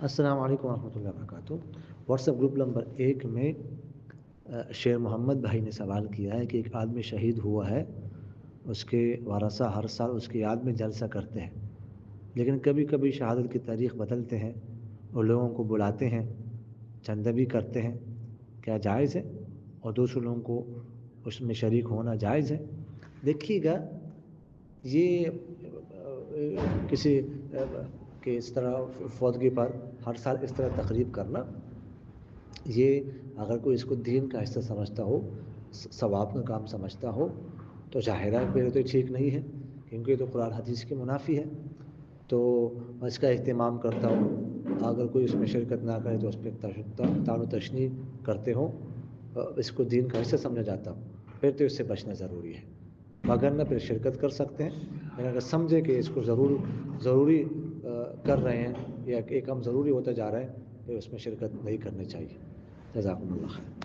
السلام علیکم ورحمۃ اللہ وبرکاتہ۔ واٹس ایپ گروپ نمبر 1 میں شیر محمد بھائی نے سوال کیا ہے کہ ایک آدمی شہید ہوا ہے، اس کے ورثہ ہر سال اس کی یاد میں جلسہ کرتے ہیں، لیکن کبھی کبھی شہادت کی تاریخ بدلتے ہیں اور لوگوں کو بلاتے ہیں، چندہ بھی کرتے ہیں، کیا جائز ہے؟ اور دوسرے لوگوں کو اس میں شریک ہونا جائز ہے؟ دیکھیے گا، یہ کسی کہ اس طرح فوتگی پر ہر سال اس طرح تقریب کرنا، یہ اگر کوئی اس کو دین کا حصہ سمجھتا ہو، ثواب کا کام سمجھتا ہو، تو ظاہرہ پہلے تو ٹھیک نہیں ہے، کیونکہ یہ تو قرآن حدیث کے منافی ہے۔ تو اس کا اہتمام کرتا ہو، اگر کوئی اس میں شرکت نہ کرے تو اس پہ طعن و تشنیع کرتے ہوں، اس کو دین کا حصہ سمجھا جاتا ہو، پھر تو اس سے بچنا ضروری ہے، مگر نہ پھر شرکت کر سکتے ہیں، لیکن اگر سمجھے کہ اس کو ضروری کر رہے ہیں یا ایک کام ضروری ہوتا جا رہا ہے، پھر اس میں شرکت نہیں کرنی چاہیے۔ جزاکم اللہ خیر۔